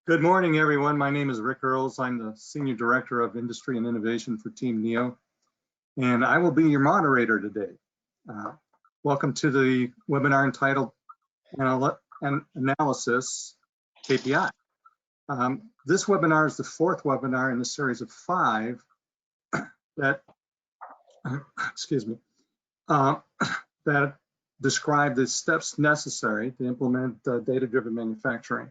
Good morning, everyone. My name is Rick Earls. I'm the Senior Director of Industry and Innovation for Team NEO, and I will be your moderator today. Welcome to the webinar entitled Analysis KPI. This webinar is the fourth webinar in a series of 5 that, that describe the steps necessary to implement data-driven manufacturing.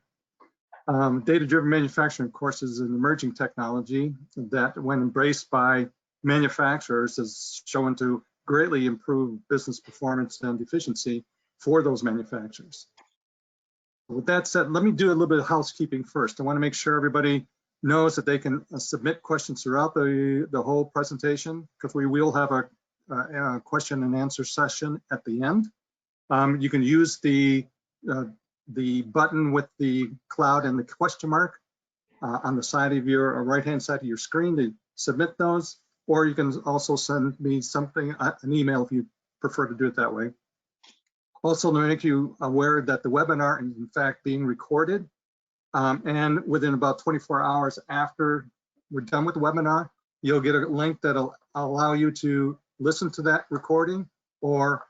Data-driven manufacturing, of course, is an emerging technology that, when embraced by manufacturers, is shown to greatly improve business performance and efficiency for those manufacturers. With that said, let me do a little bit of housekeeping first. I want to make sure everybody knows that they can submit questions throughout the whole presentation, because we will have a question and answer session at the end. You can use the button with the cloud and the question mark on the side of your right-hand side of your screen to submit those, or you can also send me something, an email if you prefer to do it that way. Also, to make you aware that the webinar is in fact being recorded, and within about 24 hours after we're done with the webinar, you'll get a link that'll allow you to listen to that recording or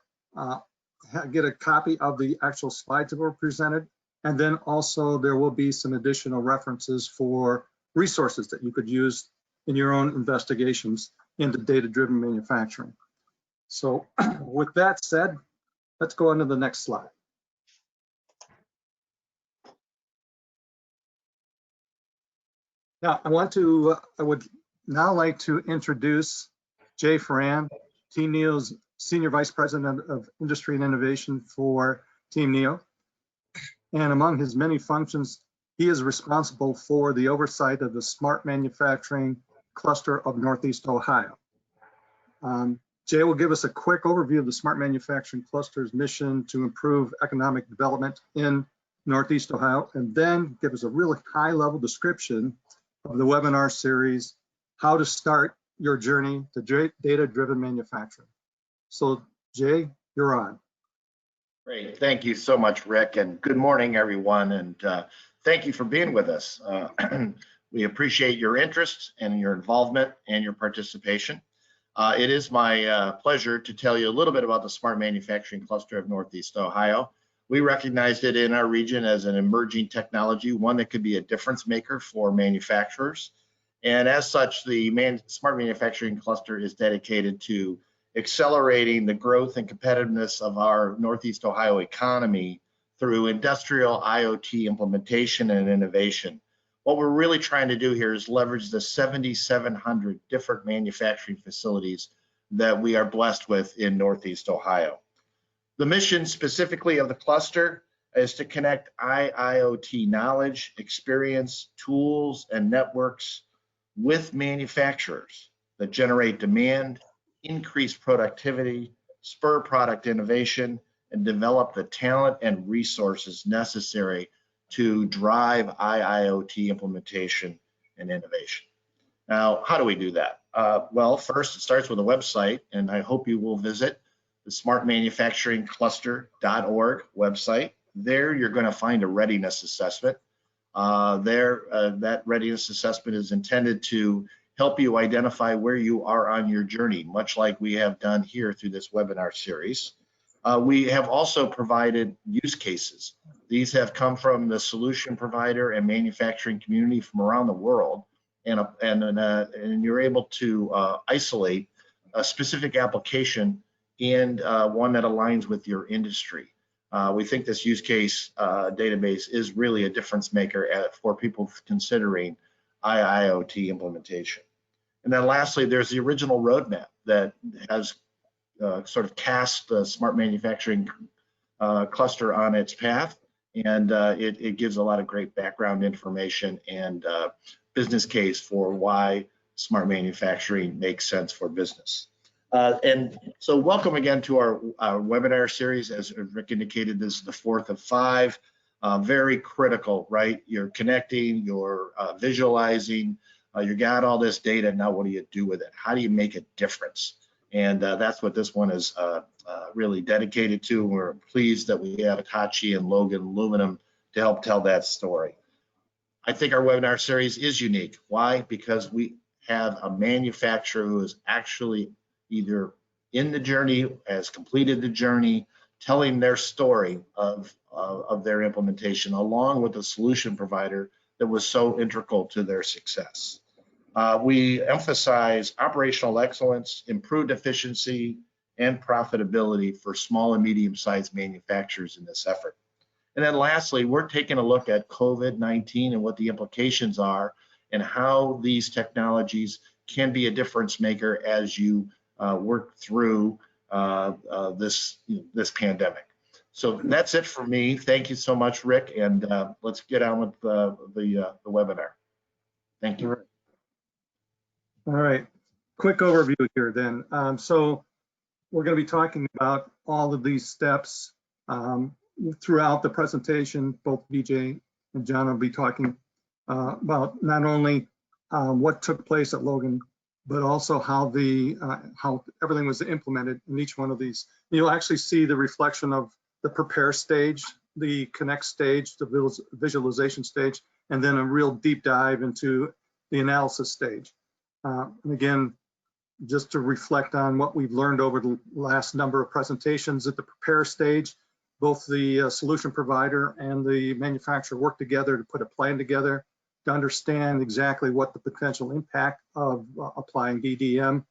get a copy of the actual slides that were presented. And then also there will be some additional references for resources that you could use in your own investigations into data-driven manufacturing. So with that said, let's go on to the next slide. Now, I would now like to introduce Jay Ferran, Team NEO's Senior Vice President of Industry and Innovation for Team NEO. And among his many functions, he is responsible for the oversight of the Smart Manufacturing Cluster of Northeast Ohio. Jay will give us a quick overview of the Smart Manufacturing Cluster's mission to improve economic development in Northeast Ohio, and then give us a really high-level description of the webinar series, How to Start Your Journey to Data-Driven Manufacturing. So, Jay, you're on. Great. Thank you so much, Rick, and good morning, everyone, and thank you for being with us. We appreciate your interest and your involvement and your participation. It is my pleasure to tell you a little bit about the Smart Manufacturing Cluster of Northeast Ohio. We recognized it in our region as an emerging technology, one that could be a difference maker for manufacturers. And as such, the Smart Manufacturing Cluster is dedicated to accelerating the growth and competitiveness of our Northeast Ohio economy through industrial IoT implementation and innovation. What we're really trying to do here is leverage the 7,700 different manufacturing facilities that we are blessed with in Northeast Ohio. The mission specifically of the cluster is to connect IoT knowledge, experience, tools, and networks with manufacturers that generate demand, increase productivity, spur product innovation, and develop the talent and resources necessary to drive IoT implementation and innovation. Now, how do we do that? Well, first, it starts with a website, and I hope you will visit the smartmanufacturingcluster.org website. There, you're going to find a readiness assessment. That readiness assessment is intended to help you identify where you are on your journey, much like we have done here through this webinar series. We have also provided use cases. These have come from the solution provider and manufacturing community from around the world, and you're able to isolate a specific application and one that aligns with your industry. We think this use case database is really a difference maker for people considering IoT implementation. And then lastly, there's the original roadmap that has sort of cast the Smart Manufacturing Cluster on its path, and it gives a lot of great background information and business case for why smart manufacturing makes sense for business. And so welcome again to our webinar series. As Rick indicated, this is the 4th of 5. Very critical, right? You're connecting, you're visualizing, you got all this data. Now what do you do with it? How do you make a difference? And that's what this one is really dedicated to. We're pleased that we have Hitachi and Logan Aluminum to help tell that story. I think our webinar series is unique. Why? Because we have a manufacturer who is actually either in the journey, has completed the journey, telling their story of their implementation, along with the solution provider that was so integral to their success. We emphasize operational excellence, improved efficiency, and profitability for small and medium-sized manufacturers in this effort. And then lastly, we're taking a look at COVID-19 and what the implications are and how these technologies can be a difference maker as you work through this pandemic. So that's it for me. Thank you so much, Rick, and let's get on with the webinar. Thank you. All right. Quick overview here then. So we're going to be talking about all of these steps throughout the presentation. Both Vijay and John will be talking about not only what took place at Logan, but also how everything was implemented in each one of these. You'll actually see the reflection of the prepare stage, the connect stage, the visualization stage, and then a real deep dive into the analysis stage. And again, just to reflect on what we've learned over the last number of presentations at the prepare stage, both the solution provider and the manufacturer work together to put a plan together to understand exactly what the potential impact of applying DDM,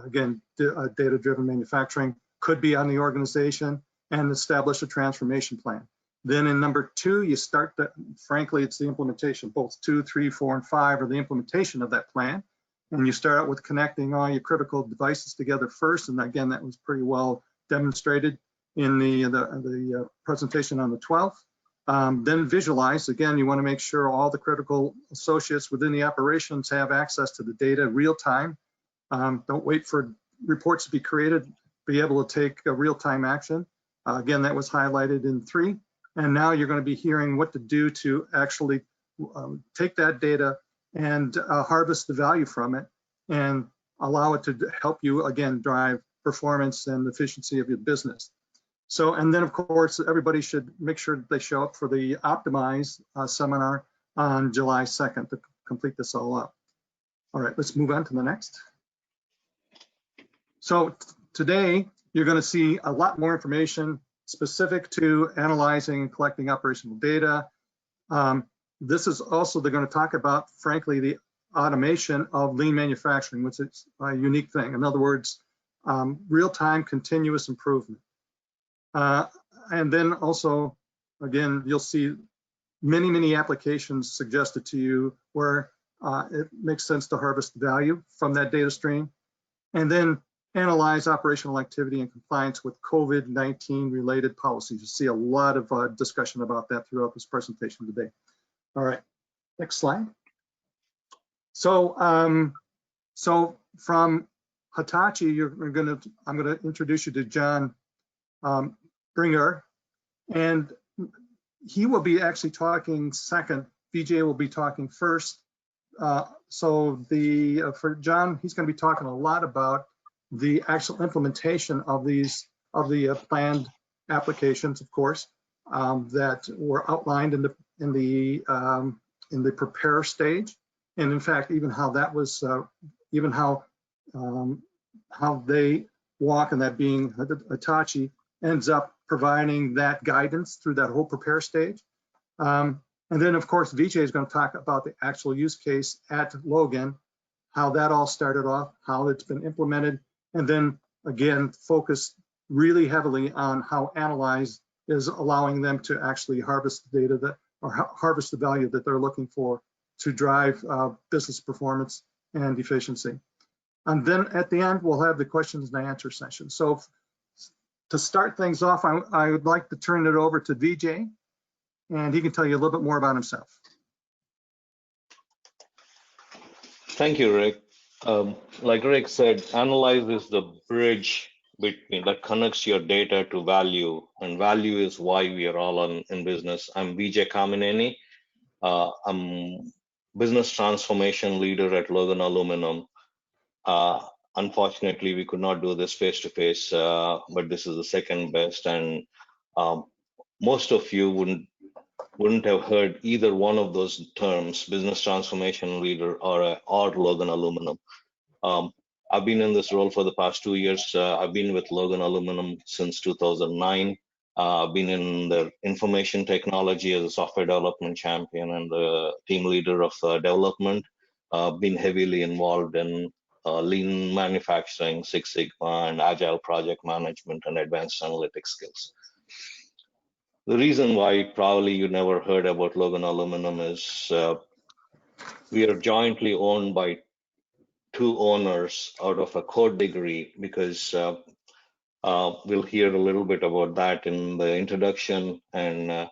again, data-driven manufacturing, could be on the organization, and establish a transformation plan. Then in number 2, you start frankly, it's the implementation. Both 2, 3, 4, and 5 are the implementation of that plan. And you start out with connecting all your critical devices together first. And again, that was pretty well demonstrated in the presentation on the 12th. Then visualize. Again, you want to make sure all the critical associates within the operations have access to the data real time. Don't wait for reports to be created. Be able to take a real-time action. Again, that was highlighted in 3. And now you're going to be hearing what to do to actually take that data and harvest the value from it and allow it to help you, again, drive performance and efficiency of your business. So, and then of course, everybody should make sure that they show up for the Optimize seminar on July 2nd to complete this all up. All right, let's move on to the next. So today, you're going to see a lot more information specific to analyzing and collecting operational data. This is also, they're going to talk about, frankly, the automation of lean manufacturing, which is a unique thing. In other words, real-time continuous improvement. And then also, again, you'll see many, many applications suggested to you where it makes sense to harvest value from that data stream. And then analyze operational activity and compliance with COVID-19 related policies. You see a lot of discussion about that throughout this presentation today. All right, next slide. So, so from Hitachi, I'm gonna introduce you to John Bringer, and he will be actually talking second. Vijay will be talking first. So for John, he's going to be talking a lot about the actual implementation of these planned applications, of course, that were outlined in the prepare stage, and in fact, even how that was, even how they walk, and that being Hitachi ends up providing that guidance through that whole prepare stage. And then, of course, Vijay is going to talk about the actual use case at Logan, how that all started off, how it's been implemented, and then again, focus really heavily on how Analyze is allowing them to actually harvest the data that, or harvest the value that they're looking for to drive business performance and efficiency. And then at the end, we'll have the questions and answer session. So to start things off, I would like to turn it over to Vijay, and he can tell you a little bit more about himself. Thank you, Rick. Like Rick said, Analyze is the bridge between that connects your data to value, and value is why we are all in business. I'm Vijay Kamineni. I'm business transformation leader at Logan Aluminum. Unfortunately, we could not do this face-to-face, but this is the second best, and most of you wouldn't wouldn't have heard either one of those terms, business transformation leader or Logan Aluminum. Um, I've been in this role for the past 2 years. I've been with Logan Aluminum since 2009. I've been in the information technology as a software development champion and the team leader of development. Been heavily involved in lean manufacturing, Six Sigma, and agile project management and advanced analytics skills. The reason why probably you never heard about Logan Aluminum is we are jointly owned by two owners out of a code degree, because we'll hear a little bit about that in the introduction. And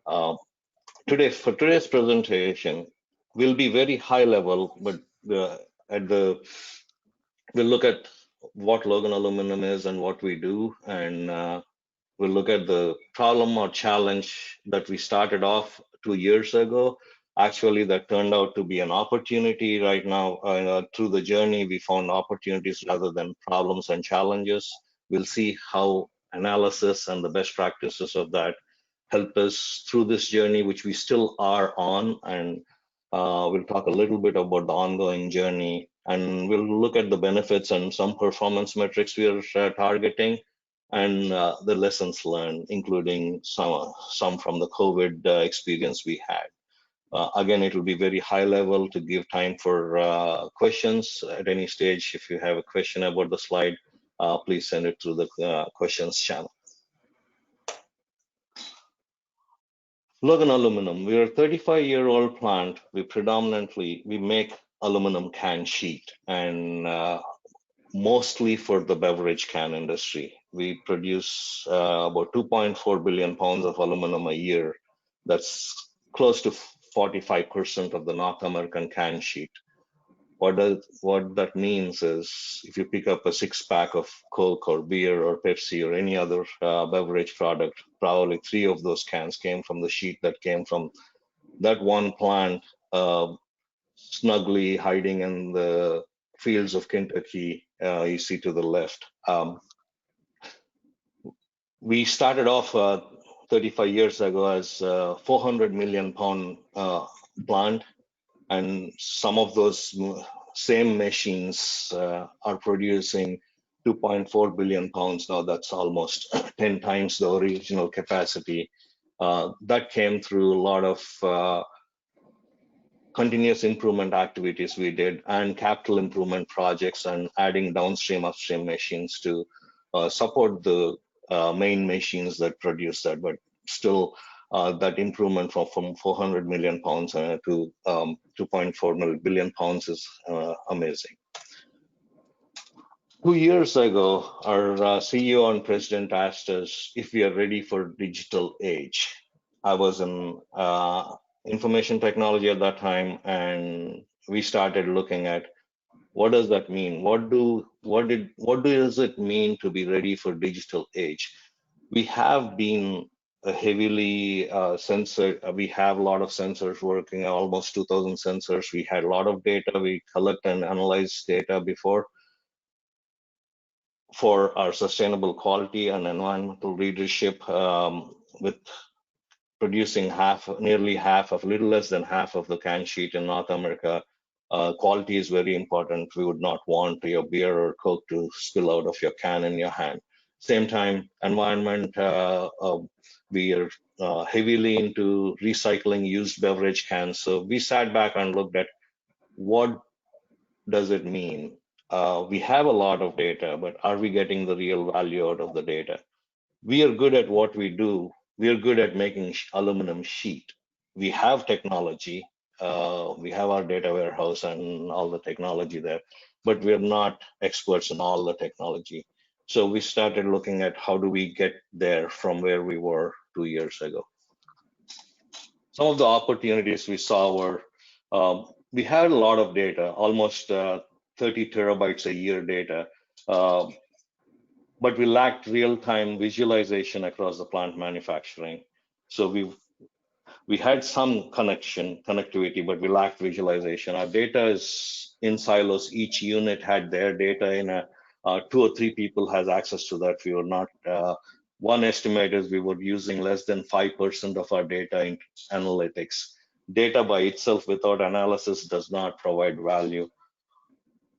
for today's presentation, will be very high level, but we'll look at what Logan Aluminum is and what we do, and we'll look at the problem or challenge that we started off 2 years ago. Actually, that turned out to be an opportunity right now. Through the journey, we found opportunities rather than problems and challenges. We'll see how analysis and the best practices of that help us through this journey, which we still are on. And we'll talk a little bit about the ongoing journey. And we'll look at the benefits and some performance metrics we are targeting, and the lessons learned, including some from the COVID experience we had. Again, it will be very high level to give time for questions at any stage. If you have a question about the slide, please send it through the questions channel. Logan Aluminum, we're a 35-year-old plant. We make aluminum can sheet, and mostly for the beverage can industry. We produce about 2.4 billion pounds of aluminum a year. That's close to 45% of the North American can sheet. What that means is, if you pick up a 6-pack of Coke or beer or Pepsi or any other beverage product, probably 3 of those cans came from the sheet that came from that one plant, snugly hiding in the fields of Kentucky. You see to the left. We started off 35 years ago as a 400 million pound plant, and some of those same machines are producing 2.4 billion pounds now. That's almost 10 times the original capacity. That came through a lot of continuous improvement activities we did, and capital improvement projects, and adding downstream, upstream machines to support the main machines that produce that. But still, that improvement from 400 million pounds to 2.4 billion pounds is amazing. 2 years ago, our CEO and president asked us if we are ready for digital age. I was in information technology at that time, and we started looking at what does that mean? What does it mean to be ready for digital age? We have been heavily censored. We have a lot of sensors working, almost 2,000 sensors. We had a lot of data. We collect and analyze data before for our sustainable quality and environmental leadership, with producing nearly half of, little less than half of the can sheet in North America. Quality is very important. We would not want your beer or Coke to spill out of your can in your hand. Same time, environment, we are heavily into recycling used beverage cans. So we sat back and looked at what does it mean? We have a lot of data, but are we getting the real value out of the data? We are good at what we do. We are good at making aluminum sheet. We have technology. We have our data warehouse and all the technology there, but we're not experts in all the technology. So we started looking at how do we get there from where we were 2 years ago. Some of the opportunities we saw were, we had a lot of data, almost 30 terabytes a year data, but we lacked real-time visualization across the plant manufacturing. So we had some connectivity, but we lacked visualization. Our data is in silos. Each unit had their data in 2 or 3 people has access to that. We were not One estimate is we were using less than 5% of our data in analytics. Data by itself without analysis does not provide value.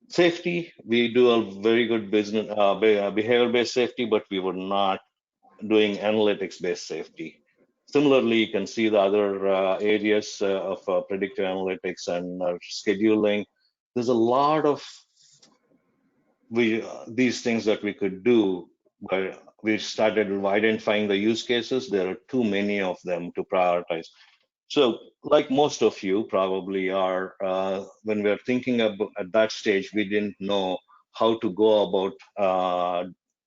Safety, we do a very good business behavior-based safety, but we were not doing analytics-based safety. Similarly, you can see the other areas of predictive analytics and scheduling. There's a lot of these things that we could do, but we started identifying the use cases. There are too many of them to prioritize. So like most of you probably are, when we're thinking about at that stage, we didn't know how to go about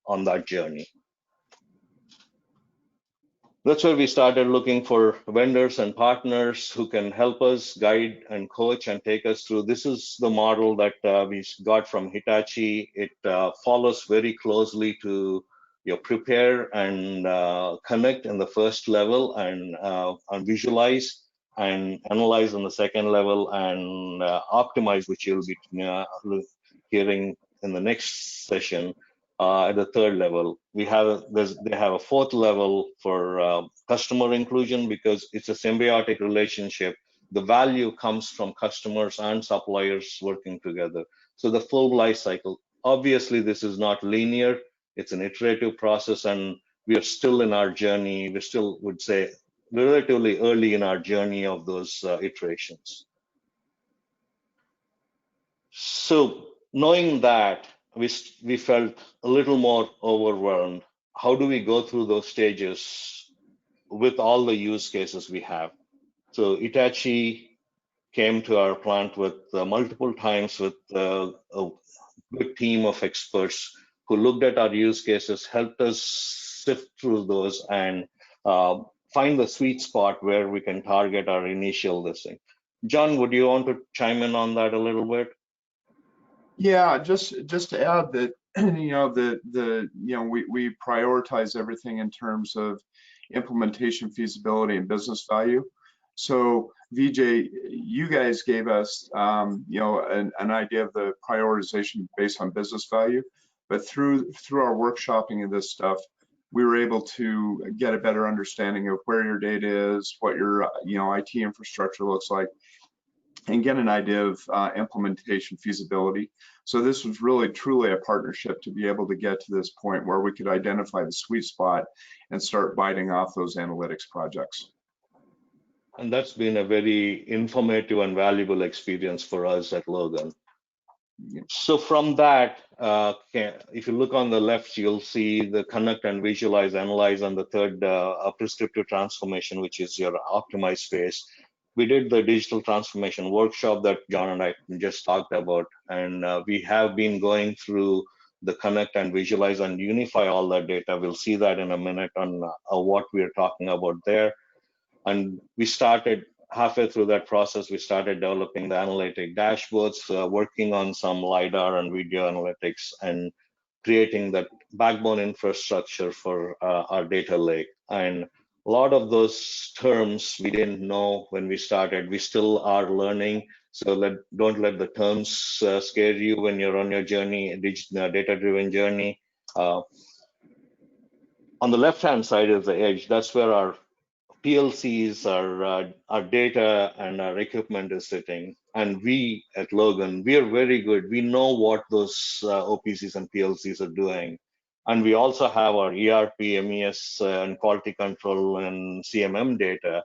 on that journey. That's where we started looking for vendors and partners who can help us guide and coach and take us through. This is the model that we got from Hitachi. It follows very closely to your prepare and connect in the first level and visualize and analyze on the second level and optimize, which you'll be hearing in the next session. At the third level, they have a fourth level for customer inclusion, because it's a symbiotic relationship. The value comes from customers and suppliers working together. So the full life cycle. Obviously, this is not linear. It's an iterative process, and we are still in our journey. We still would say relatively early in our journey of those iterations. So knowing that, we felt a little more overwhelmed. How do we go through those stages with all the use cases we have? So Hitachi came to our plant with multiple times with a good team of experts who looked at our use cases, helped us sift through those and find the sweet spot where we can target our initial listing. John, would you want to chime in on that a little bit? Yeah, just to add that, we prioritize everything in terms of implementation, feasibility, and business value. So Vijay, you guys gave us an idea of the prioritization based on business value, but through our workshopping of this stuff, we were able to get a better understanding of where your data is, what your IT infrastructure looks like, and get an idea of implementation feasibility. So this was really truly a partnership to be able to get to this point where we could identify the sweet spot and start biting off those analytics projects. And that's been a very informative and valuable experience for us at Logan. Yeah. So from that, if you look on the left, you'll see the connect and visualize, analyze, and the third prescriptive transformation, which is your optimize phase. We did the digital transformation workshop that John and I just talked about, and we have been going through the connect and visualize and unify all that data. We'll see that in a minute on what we're talking about there. And we started halfway through that process, we started developing the analytic dashboards, working on some LiDAR and video analytics, and creating that backbone infrastructure for our data lake. And a lot of those terms we didn't know when we started. We still are learning. So don't let the terms scare you when you're on your journey, data-driven journey. On the left-hand side is the edge. That's where our PLCs, our data, and our equipment is sitting. And we at Logan, we are very good. We know what those OPCs and PLCs are doing. And we also have our ERP, MES, and quality control and CMM data.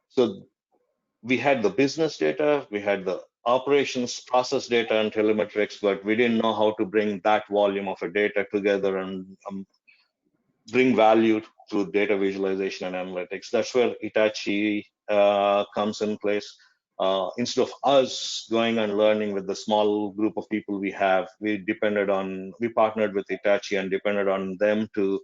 So we had the business data, we had the operations process data and telemetrics, but we didn't know how to bring that volume of a data together and bring value through data visualization and analytics. That's where Hitachi comes in place. Instead of us going and learning with the small group of people we have, we partnered with Hitachi and depended on them to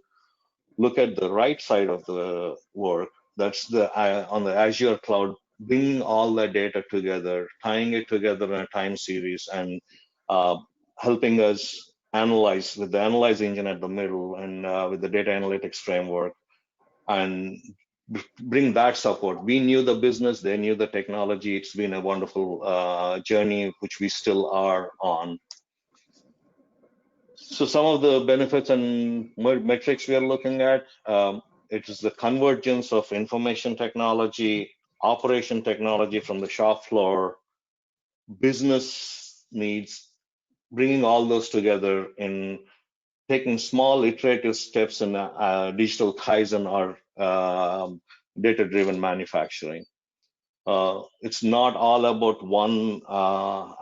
look at the right side of the work. That's on the Azure cloud, bringing all that data together, tying it together in a time series, and helping us analyze with the analyze engine at the middle and with the data analytics framework, and bring that support. We knew the business, they knew the technology. It's been a wonderful journey, which we still are on. So some of the benefits and metrics we are looking at, it is the convergence of information technology, operation technology from the shop floor, business needs, bringing all those together in taking small iterative steps in digital Kaizen or data-driven manufacturing. It's not all about one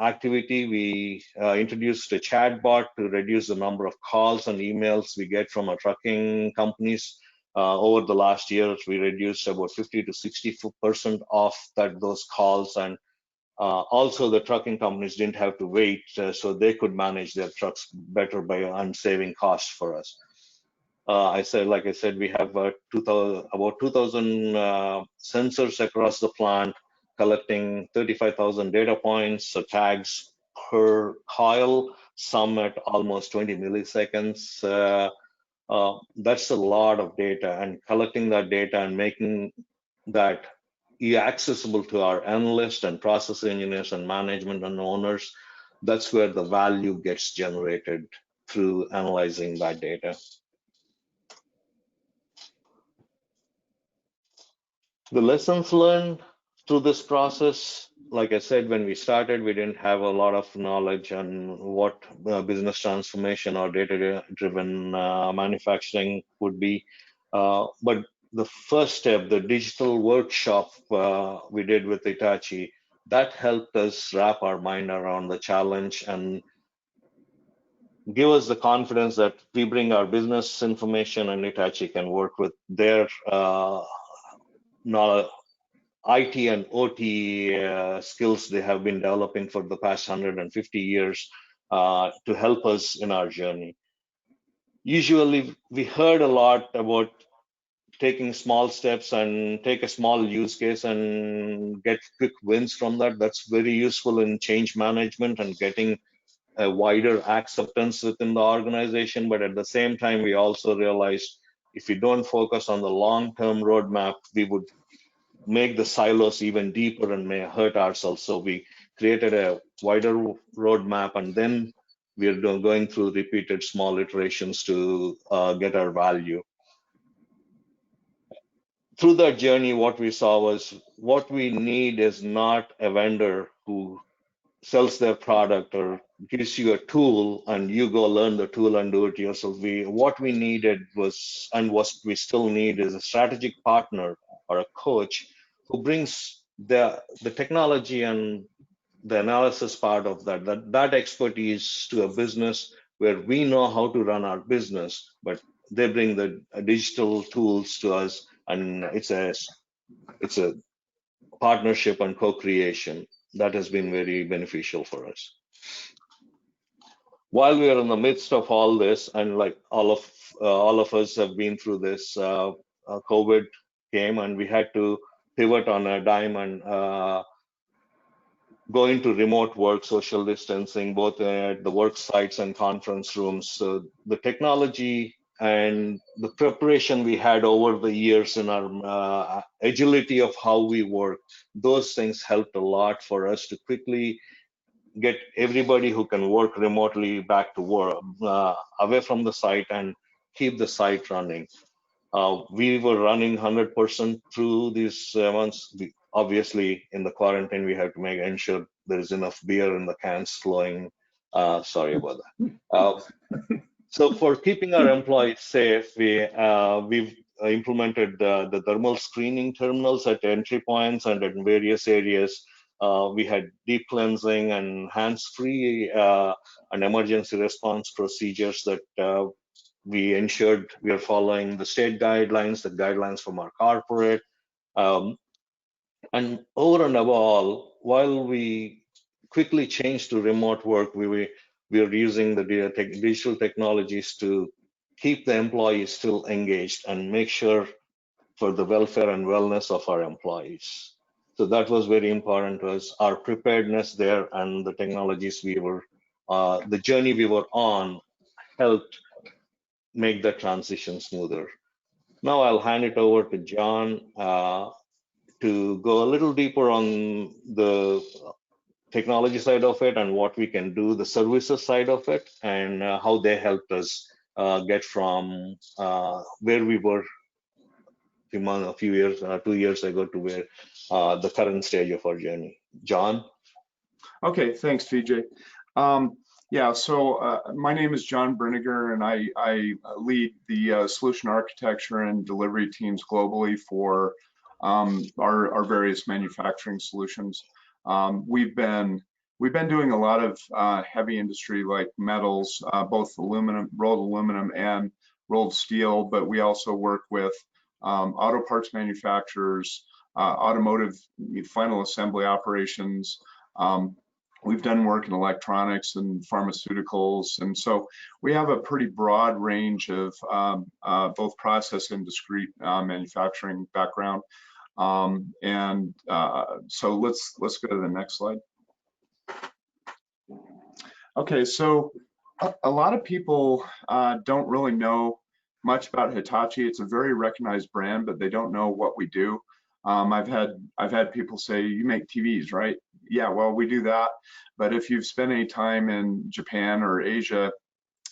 activity. We introduced a chatbot to reduce the number of calls and emails we get from our trucking companies. Over the last year, we reduced about 50 to 60% of those calls, and also the trucking companies didn't have to wait, so they could manage their trucks better and saving costs for us. Like I said, we have about 2,000 sensors across the plant, collecting 35,000 data points, so tags per coil, some at almost 20 milliseconds. That's a lot of data, and collecting that data and making that accessible to our analysts and process engineers and management and owners, that's where the value gets generated through analyzing that data. The lessons learned through this process, like I said, when we started, we didn't have a lot of knowledge on what business transformation or data-driven manufacturing would be. But the first step, the digital workshop we did with Hitachi, that helped us wrap our mind around the challenge and give us the confidence that we bring our business information and Hitachi can work with their knowledge, IT and OT skills they have been developing for the past 150 years to help us in our journey. Usually, we heard a lot about taking small steps and take a small use case and get quick wins from that. That's very useful in change management and getting a wider acceptance within the organization. But at the same time, we also realized if we don't focus on the long-term roadmap, we would make the silos even deeper and may hurt ourselves. So we created a wider roadmap, and then we're going through repeated small iterations to get our value. Through that journey, what we saw was what we need is not a vendor who sells their product or gives you a tool and you go learn the tool and do it yourself. What we needed was, and what we still need, is a strategic partner or a coach who brings the technology and the analysis part of that expertise to a business where we know how to run our business, but they bring the digital tools to us, and it's a partnership and co-creation that has been very beneficial for us. While we are in the midst of all this, and like all of us have been through this, COVID came and we had to pivot on a dime and go into remote work, social distancing, both at the work sites and conference rooms. So the technology and the preparation we had over the years in our agility of how we work, those things helped a lot for us to quickly get everybody who can work remotely back to work, away from the site, and keep the site running. We were running 100% through these months. Obviously, in the quarantine, we have to ensure there is enough beer in the cans flowing. Sorry about that. So for keeping our employees safe, we've implemented the thermal screening terminals at entry points and at various areas. We had deep cleansing and hands-free and emergency response procedures that we ensured we are following the state guidelines, the guidelines from our corporate. And over and above all, while we quickly changed to remote work, we are using the digital technologies to keep the employees still engaged and make sure for the welfare and wellness of our employees. So that was very important to us. Our preparedness there and the technologies the journey we were on helped make the transition smoother. Now I'll hand it over to John to go a little deeper on the technology side of it and what we can do, the services side of it, and how they helped us get from where we were a few years, 2 years ago to where the current stage of our journey. John? Okay, thanks, VJ. Yeah, so my name is John Brinegar, and I lead the solution architecture and delivery teams globally for our various manufacturing solutions. We've been doing a lot of heavy industry like metals, both aluminum, rolled aluminum and rolled steel, but we also work with auto parts manufacturers, automotive final assembly operations. We've done work in electronics and pharmaceuticals, and so we have a pretty broad range of both process and discrete manufacturing background. So let's go to the next slide. Okay, so a lot of people don't really know much about Hitachi. It's a very recognized brand, but they don't know what we do. I've had people say, "You make TVs, right?" Yeah, well, we do that. But if you've spent any time in Japan or Asia,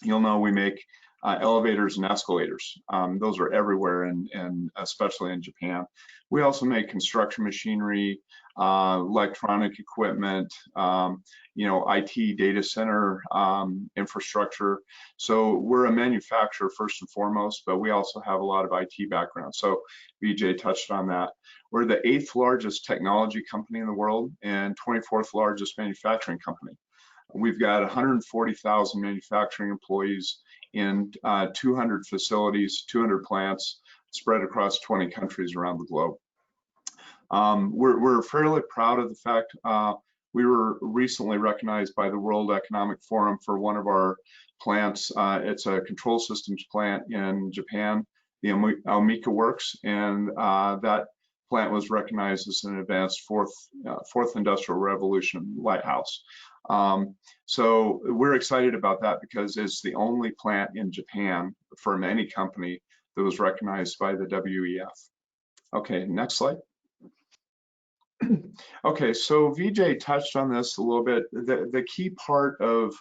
you'll know we make elevators and escalators. Those are everywhere, and especially in Japan. We also make construction machinery, electronic equipment, IT data center infrastructure. So we're a manufacturer first and foremost, but we also have a lot of IT background. So VJ touched on that. We're the 8th largest technology company in the world and 24th largest manufacturing company. We've got 140,000 manufacturing employees in 200 facilities, 200 plants spread across 20 countries around the globe. We're fairly proud of the fact we were recently recognized by the World Economic Forum for one of our plants. It's a control systems plant in Japan, the Almika Works, and that plant was recognized as an advanced fourth industrial revolution lighthouse. So we're excited about that because it's the only plant in Japan from any company that was recognized by the WEF. Okay, next slide. Okay, so VJ touched on this a little bit. The key part of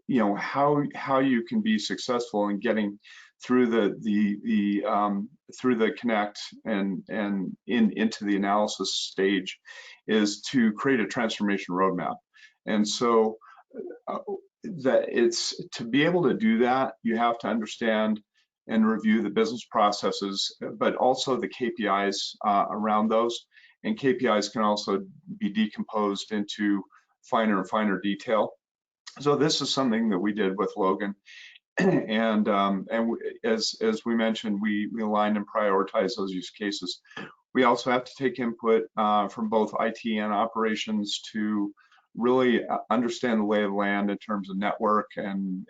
how you can be successful in getting through the connect and into the analysis stage is to create a transformation roadmap. And so to be able to do that, you have to understand and review the business processes, but also the KPIs around those. And KPIs can also be decomposed into finer and finer detail. So this is something that we did with Logan. And as we mentioned, we aligned and prioritized those use cases. We also have to take input from both IT and operations to really understand the lay of the land in terms of network and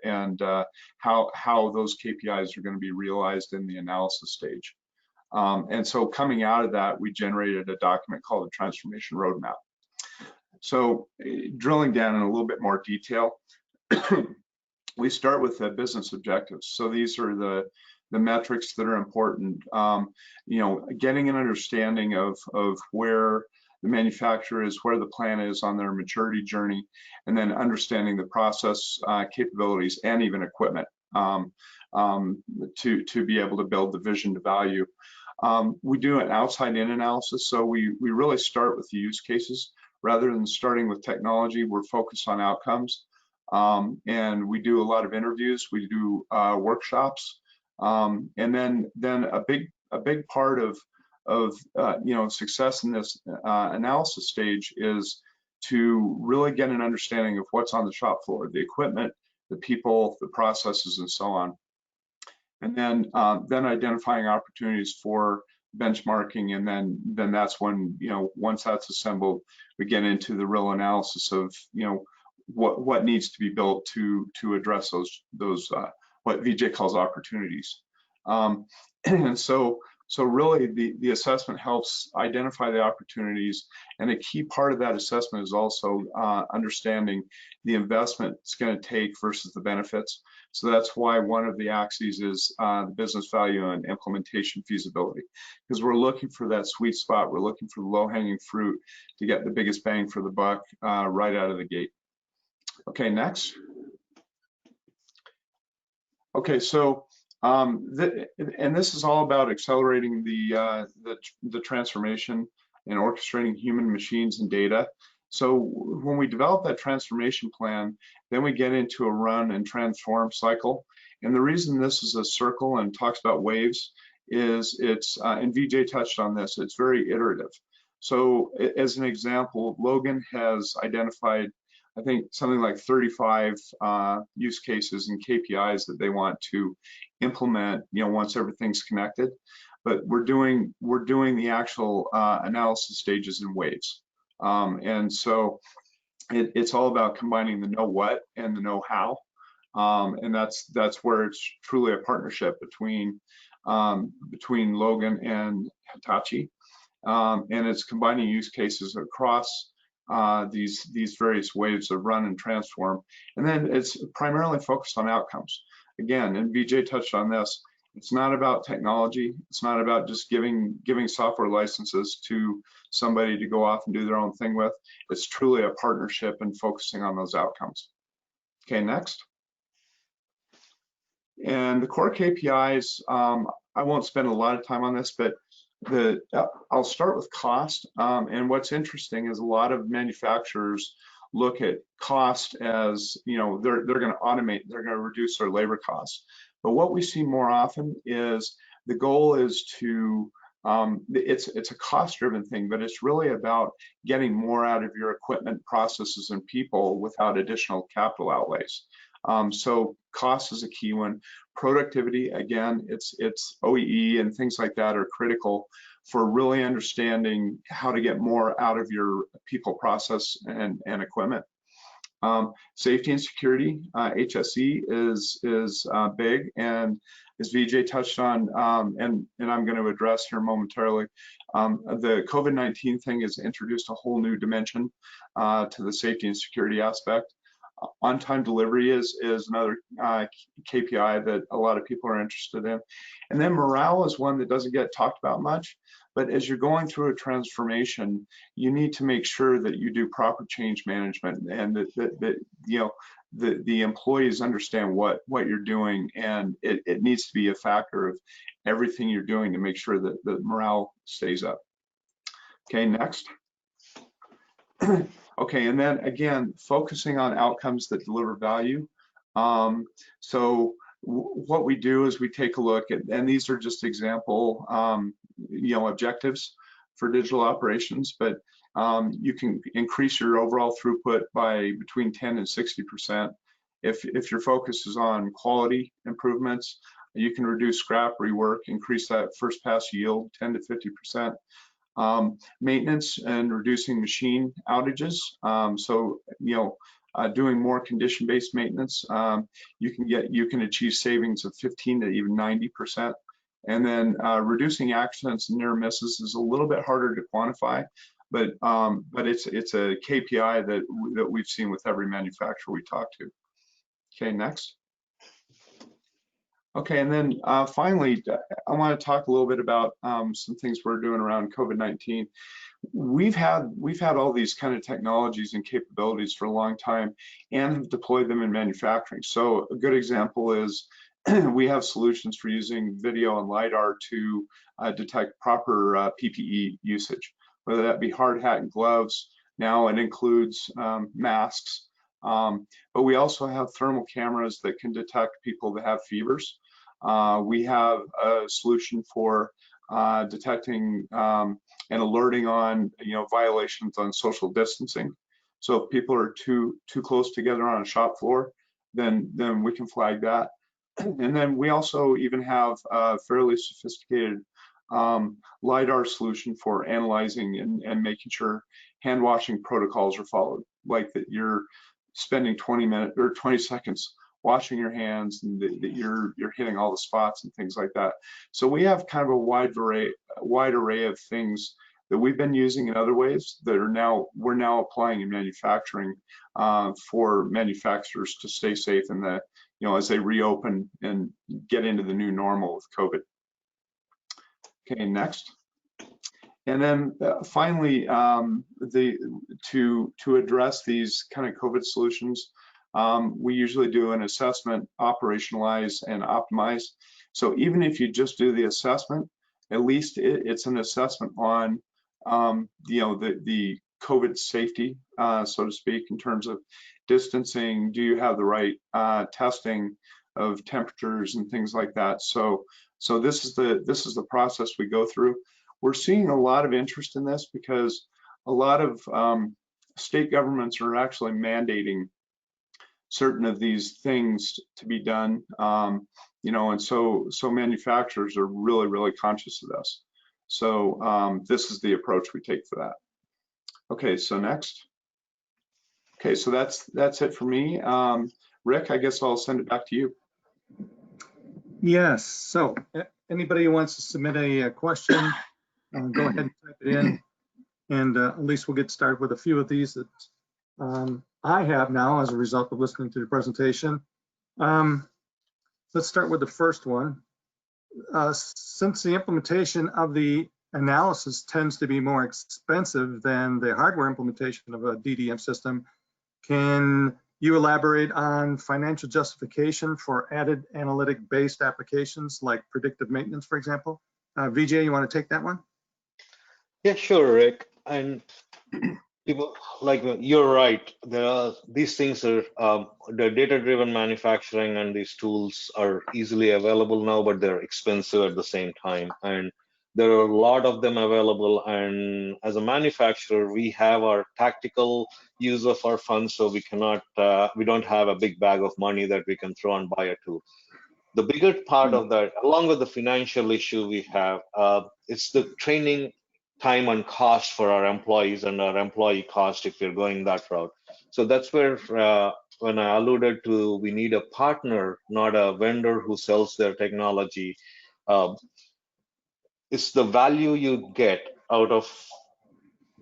how those KPIs are going to be realized in the analysis stage. And so coming out of that, we generated a document called the Transformation Roadmap. So drilling down in a little bit more detail, we start with the business objectives. So these are the metrics that are important. Getting an understanding of where the manufacturer is, where the plant is on their maturity journey, and then understanding the process capabilities and even equipment to be able to build the vision to value. We do an outside-in analysis, so we really start with the use cases. Rather than starting with technology, we're focused on outcomes. And we do a lot of interviews, we do workshops, and then a big part of success in this analysis stage is to really get an understanding of what's on the shop floor, the equipment, the people, the processes, and so on. And then identifying opportunities for benchmarking, and then that's when, once that's assembled, we get into the real analysis of what needs to be built to address those what VJ calls opportunities. And so So really the assessment helps identify the opportunities, and a key part of that assessment is also understanding the investment it's going to take versus the benefits. So that's why one of the axes is the business value and implementation feasibility, because we're looking for that sweet spot. We're looking for the low-hanging fruit to get the biggest bang for the buck right out of the gate. Okay, next. Okay, so and this is all about accelerating the transformation and orchestrating human, machines, and data. So when we develop that transformation plan, then we get into a run and transform cycle. And the reason this is a circle and talks about waves is it's, and VJ touched on this, it's very iterative. So as an example, Logan has identified, I think, something like 35 use cases and KPIs that they want to implement, once everything's connected. But we're doing the actual analysis stages in waves. And so it's all about combining the know what and the know how. And that's where it's truly a partnership between Logan and Hitachi. And it's combining use cases across these various waves of run and transform. And then it's primarily focused on outcomes. Again, and VJ touched on this, it's not about technology. It's not about just giving software licenses to somebody to go off and do their own thing with. It's truly a partnership and focusing on those outcomes. Okay, next. And the core KPIs, I won't spend a lot of time on this, but I'll start with cost. And what's interesting is a lot of manufacturers look at cost as, they're going to automate, they're going to reduce their labor costs. But what we see more often is the goal is to, it's a cost-driven thing, but it's really about getting more out of your equipment, processes, and people without additional capital outlays. So cost is a key one. Productivity, again, it's OEE and things like that are critical for really understanding how to get more out of your people, process, and equipment. Safety and security, HSE is big, and as VJ touched on, and I'm going to address here momentarily, the COVID-19 thing has introduced a whole new dimension to the safety and security aspect. On-time delivery is another KPI that a lot of people are interested in. And then morale is one that doesn't get talked about much, but as you're going through a transformation, you need to make sure that you do proper change management and that the employees understand what you're doing, and it needs to be a factor of everything you're doing to make sure that the morale stays up. Okay, next. Okay, and then again, focusing on outcomes that deliver value. So what we do is we take a look at, and these are just example, objectives for digital operations, but you can increase your overall throughput by between 10 and 60%. If your focus is on quality improvements, you can reduce scrap, rework, increase that first pass yield 10 to 50%. Maintenance and reducing machine outages. So doing more condition-based maintenance, you can achieve savings of 15 to even 90%. And then reducing accidents and near misses is a little bit harder to quantify, but it's a KPI that we've seen with every manufacturer we talk to. Okay, next. Okay, and then finally, I want to talk a little bit about some things we're doing around COVID-19. We've had all these kind of technologies and capabilities for a long time and have deployed them in manufacturing. So a good example is we have solutions for using video and LiDAR to detect proper PPE usage, whether that be hard hat and gloves. Now it includes masks. But we also have thermal cameras that can detect people that have fevers. We have a solution for detecting and alerting on violations on social distancing. So if people are too close together on a shop floor, then we can flag that. And then we also even have a fairly sophisticated LiDAR solution for analyzing and making sure hand washing protocols are followed, like that you're spending 20 seconds washing your hands, and that you're hitting all the spots and things like that. So we have kind of a wide array of things that we've been using in other ways that we're now applying in manufacturing for manufacturers to stay safe in the, as they reopen and get into the new normal with COVID. Okay, next. And then finally, to address these kind of COVID solutions, we usually do an assessment, operationalize, and optimize. So even if you just do the assessment, at least it's an assessment on the COVID safety, so to speak, in terms of distancing. Do you have the right testing of temperatures and things like that? So this is the process we go through. We're seeing a lot of interest in this because a lot of state governments are actually mandating certain of these things to be done, and so manufacturers are really conscious of this. So this is the approach we take for that. Okay, so next. Okay, so that's it for me. Rick, I guess I'll send it back to you. Yes, so anybody who wants to submit a question, go ahead and type it in, and at least we'll get started with a few of these that I have now as a result of listening to the presentation. Let's start with the first one. Since the implementation of the analysis tends to be more expensive than the hardware implementation of a DDM system, can you elaborate on financial justification for added analytic-based applications like predictive maintenance, for example? Vijay, you want to take that one? Yeah, sure, Rick. And people, like, you're right. These things are the data-driven manufacturing, and these tools are easily available now, but they're expensive at the same time. And there are a lot of them available. And as a manufacturer, we have our tactical use of our funds, so we don't have a big bag of money that we can throw and buy a tool. The bigger part of that, along with the financial issue we have, it's the training time and cost for our employees and our employee cost if you're going that route. So that's where when I alluded to we need a partner, not a vendor who sells their technology. It's the value you get out of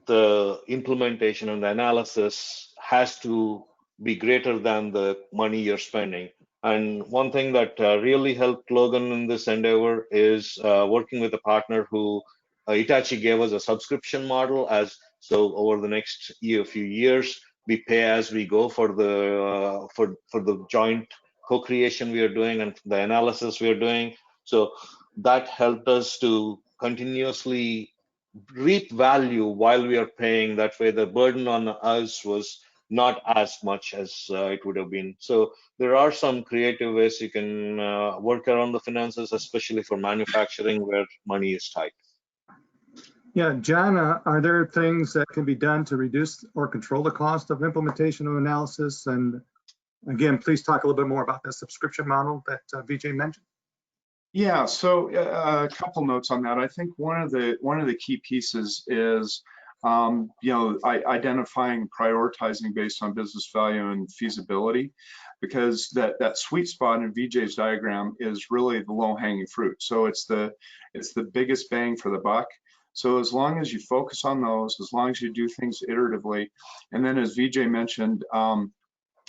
the implementation and the analysis has to be greater than the money you're spending. And one thing that really helped Logan in this endeavor is working with a partner who Hitachi gave us a subscription model. So over the next few years, we pay as we go for the joint co-creation we are doing and the analysis we are doing. So that helped us to continuously reap value while we are paying. That way, the burden on us was not as much as it would have been. So there are some creative ways you can work around the finances, especially for manufacturing where money is tight. Yeah, John, are there things that can be done to reduce or control the cost of implementation of analysis? And again, please talk a little bit more about that subscription model that Vijay mentioned. Yeah, so a couple notes on that. I think one of the key pieces is identifying, prioritizing based on business value and feasibility, because that sweet spot in Vijay's diagram is really the low-hanging fruit. So it's the biggest bang for the buck. So as long as you focus on those, as long as you do things iteratively, and then as Vijay mentioned,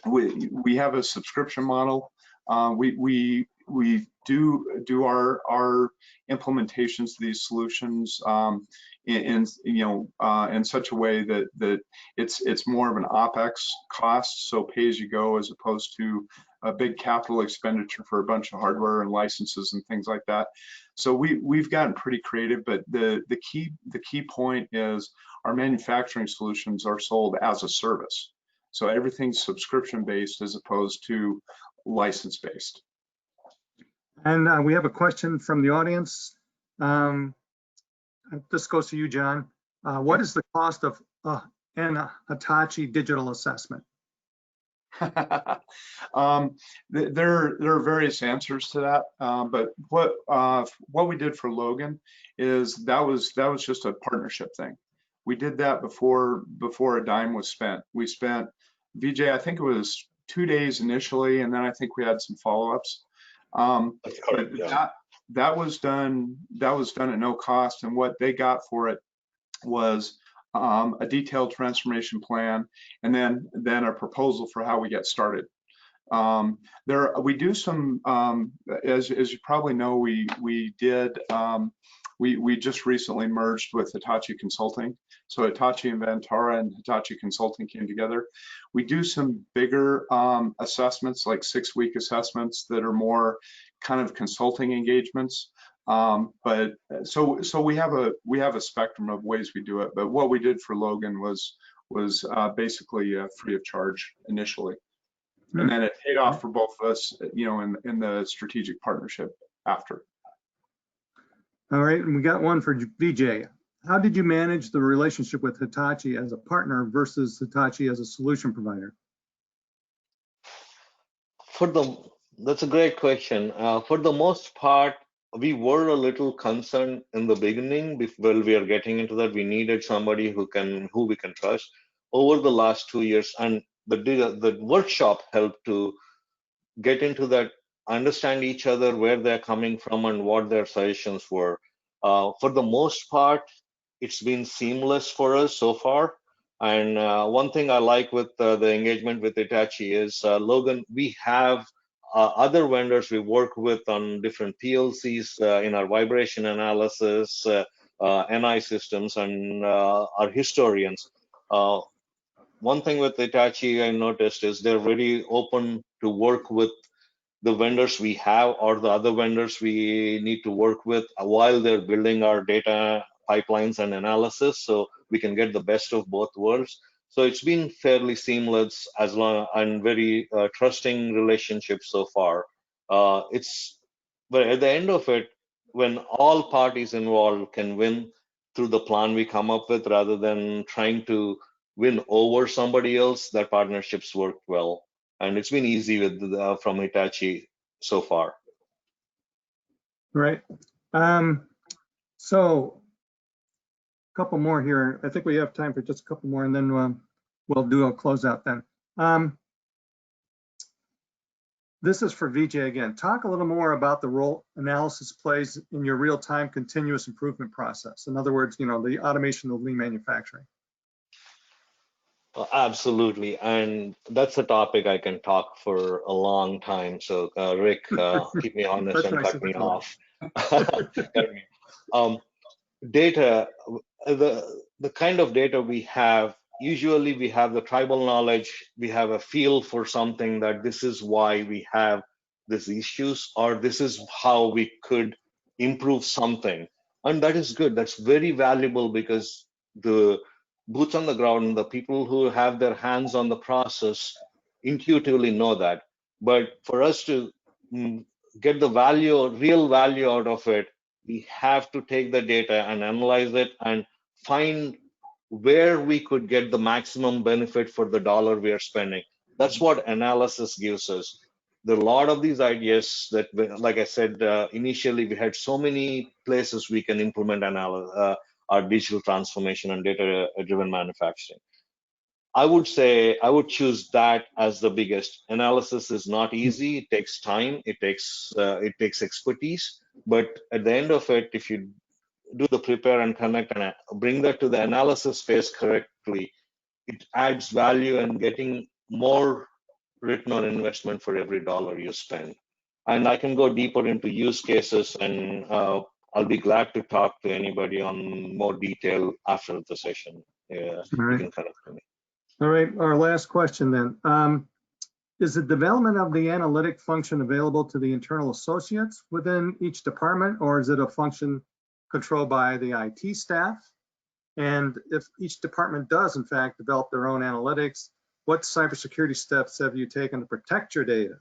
we have a subscription model. We do our implementations of these solutions in such a way that it's more of an OpEx cost, so pay as you go, as opposed to a big capital expenditure for a bunch of hardware and licenses and things like that. So we've gotten pretty creative, but the key point is our manufacturing solutions are sold as a service. So everything's subscription based as opposed to license based. And we have a question from the audience. This goes to you, John. What is the cost of an Hitachi digital assessment? There are various answers to that, but what we did for Logan is that was just a partnership thing. We did that before a dime was spent. We spent, Vijay, I think it was 2 days initially, and then I think we had some follow-ups. That's But correct, yeah. that was done at no cost, and what they got for it was a detailed transformation plan, and then a proposal for how we get started. We do some, as you probably know, we did, we just recently merged with Hitachi Consulting. So Hitachi and Vantara and Hitachi Consulting came together. We do some bigger assessments, like 6-week assessments that are more kind of consulting engagements. But so we have a spectrum of ways we do it. But what we did for Logan was basically free of charge initially. And then it paid off for both of us, in the strategic partnership after. All right, and we got one for VJ. How did you manage the relationship with Hitachi as a partner versus Hitachi as a solution provider? That's a great question. For the most part, we were a little concerned in the beginning. While we are getting into that, we needed somebody who we can trust. Over the last 2 years, and the workshop helped to get into that, understand each other, where they're coming from and what their suggestions were. For the most part, it's been seamless for us so far. And one thing I like with the engagement with Hitachi is, Logan, we have other vendors we work with on different PLCs in our vibration analysis, NI systems, and our historians. One thing with Hitachi I noticed is they're very open to work with the vendors we have or the other vendors we need to work with while they're building our data pipelines and analysis, so we can get the best of both worlds. So it's been fairly seamless and very trusting relationship so far. But at the end of it, when all parties involved can win through the plan we come up with, rather than trying to win over somebody else, that partnerships worked well, and it's been easy with from Hitachi so far. Right. So a couple more here. I think we have time for just a couple more, and then we'll do a closeout then. This is for VJ again. Talk a little more about the role analysis plays in your real-time continuous improvement process. In other words, the automation of lean manufacturing. Absolutely, and that's a topic I can talk for a long time. So Rick, keep me honest and cut me off. Data, the kind of data we have, usually we have the tribal knowledge, we have a feel for something, that this is why we have these issues, or this is how we could improve something. And that is good. That's very valuable, because the boots on the ground, the people who have their hands on the process intuitively know that. But for us to get the real value out of it, we have to take the data and analyze it and find where we could get the maximum benefit for the dollar we are spending. That's what analysis gives us. There are a lot of these ideas that, like I said, initially we had so many places we can implement our digital transformation and data-driven manufacturing. I would say I would choose that as the biggest. Analysis is not easy. It takes time. It takes expertise. But at the end of it, if you do the prepare and connect and bring that to the analysis phase correctly, it adds value and getting more return on investment for every dollar you spend. And I can go deeper into use cases, and I'll be glad to talk to anybody on more detail after the session. You can connect with me. All right, our last question then. Is the development of the analytic function available to the internal associates within each department, or is it a function controlled by the IT staff? And if each department does, in fact, develop their own analytics, what cybersecurity steps have you taken to protect your data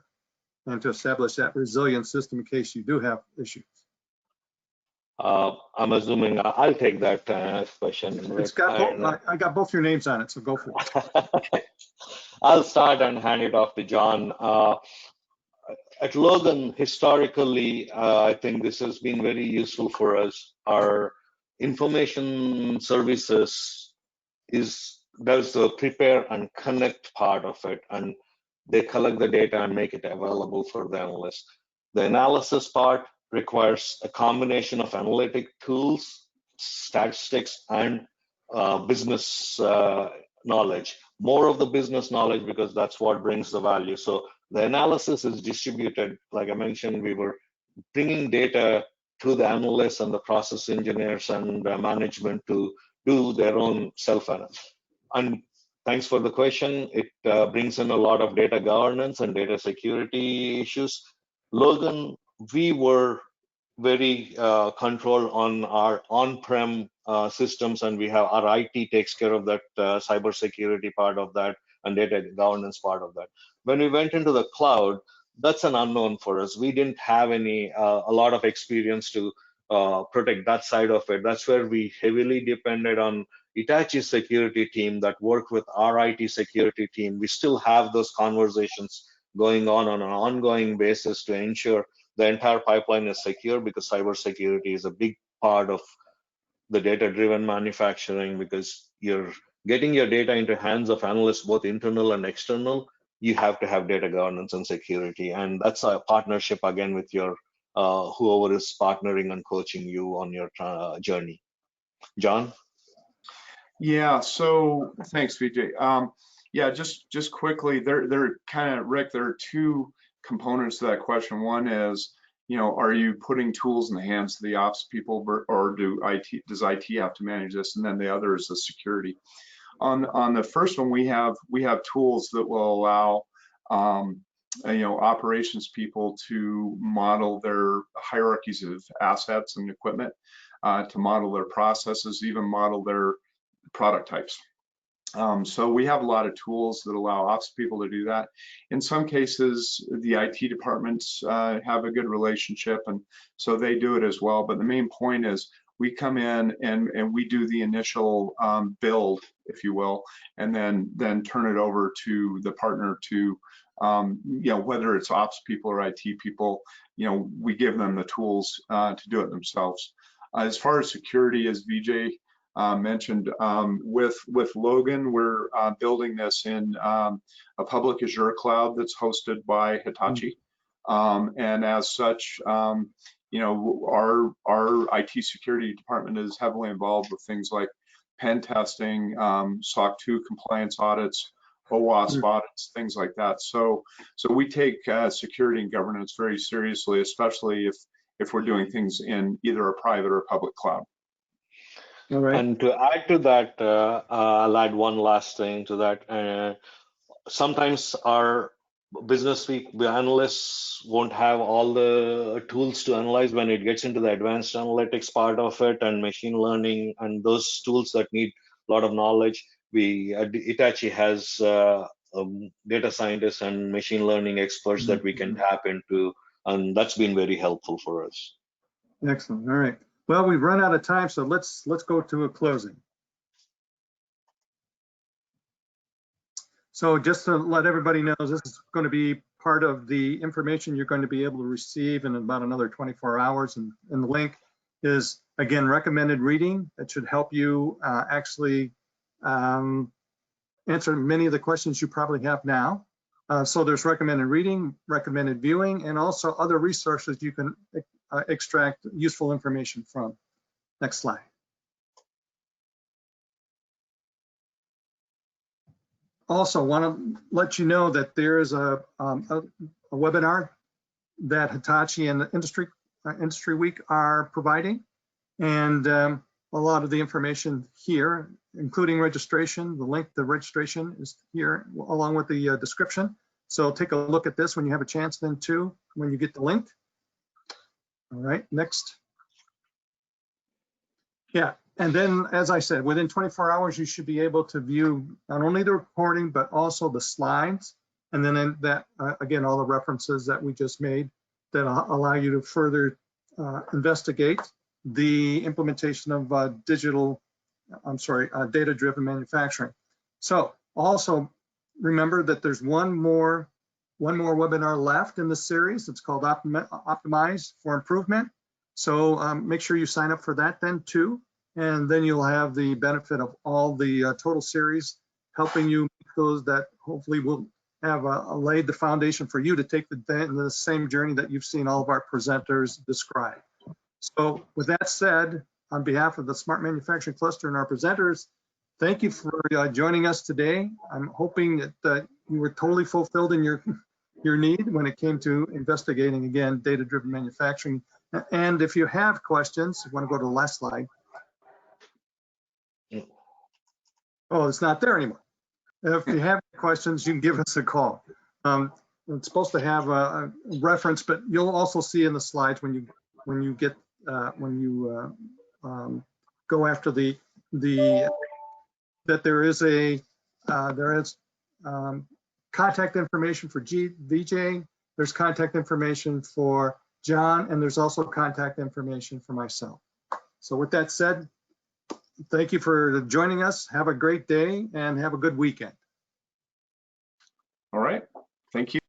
and to establish that resilient system in case you do have issues? I'm assuming I'll take that question. It's got I got both your names on it, so go for it. Okay. I'll start and hand it off to John. At Logan, historically, I think this has been very useful for us. Our information services does the prepare and connect part of it, and they collect the data and make it available for the analyst. The analysis part requires a combination of analytic tools, statistics, and business knowledge. More of the business knowledge, because that's what brings the value. So the analysis is distributed. Like I mentioned, we were bringing data to the analysts and the process engineers and management to do their own self-analysis. And thanks for the question. It brings in a lot of data governance and data security issues. Logan, we were very controlled on our on-prem systems, and we have our IT takes care of that cybersecurity part of that and data governance part of that. When we went into the cloud, that's an unknown for us. We didn't have a lot of experience to protect that side of it. That's where we heavily depended on Hitachi's security team that worked with our IT security team. We still have those conversations going on an ongoing basis to ensure the entire pipeline is secure, because cybersecurity is a big part of the data-driven manufacturing, because you're getting your data into hands of analysts, both internal and external. You have to have data governance and security, and that's a partnership again with your whoever is partnering and coaching you on your journey. John? Yeah, so thanks, Vijay. Yeah, just quickly, they're kind of, Rick, there are two components to that question. One is, are you putting tools in the hands of the ops people, or does IT have to manage this? And then the other is the security. On the first one, we have tools that will allow operations people to model their hierarchies of assets and equipment, to model their processes, even model their product types. So we have a lot of tools that allow ops people to do that. In some cases, the IT departments have a good relationship, and so they do it as well. But the main point is, we come in and we do the initial build, if you will, and then turn it over to the partner to, whether it's ops people or IT people, we give them the tools to do it themselves. As far as security, as Vijay mentioned, with Logan, we're building this in a public Azure cloud that's hosted by Hitachi. And as such, our IT security department is heavily involved with things like pen testing, SOC 2 compliance audits, OWASP audits, things like that. So we take security and governance very seriously, especially if we're doing things in either a private or a public cloud. All right. And to add to that, I'll add one last thing to that. Sometimes our business week analysts won't have all the tools to analyze when it gets into the advanced analytics part of it and machine learning and those tools that need a lot of knowledge. Hitachi has data scientists and machine learning experts that we can tap into, and that's been very helpful for us. Excellent. All right. Well, we've run out of time, so let's go to a closing. So just to let everybody know, this is going to be part of the information you're going to be able to receive in about another 24 hours. And the link is, again, recommended reading. That should help you actually answer many of the questions you probably have now. So there's recommended reading, recommended viewing, and also other resources you can extract useful information from. Next slide. Also want to let you know that there is a webinar that Hitachi and the Industry Week are providing, and a lot of the information here, including registration, the link to registration is here along with the description. So take a look at this when you have a chance then too, when you get the link. All right, next. Yeah, and then as I said, within 24 hours, you should be able to view not only the recording, but also the slides. And then in that, again, all the references that we just made that allow you to further investigate the implementation of data-driven manufacturing. So also remember that there's one more webinar left in the series. It's called Optimize for Improvement. So make sure you sign up for that then too. And then you'll have the benefit of all the total series helping you make those that hopefully will have laid the foundation for you to take the same journey that you've seen all of our presenters describe. So with that said, on behalf of the Smart Manufacturing Cluster and our presenters, thank you for joining us today. I'm hoping that you were totally fulfilled in your need when it came to investigating, again, data-driven manufacturing. And if you have questions, you want to go to the last slide. Oh, it's not there anymore. If you have questions, you can give us a call. It's supposed to have a reference, but you'll also see in the slides when you go after that there is contact information for VJ, there's contact information for John, and there's also contact information for myself. So with that said, thank you for joining us. Have a great day and have a good weekend. All right. Thank you.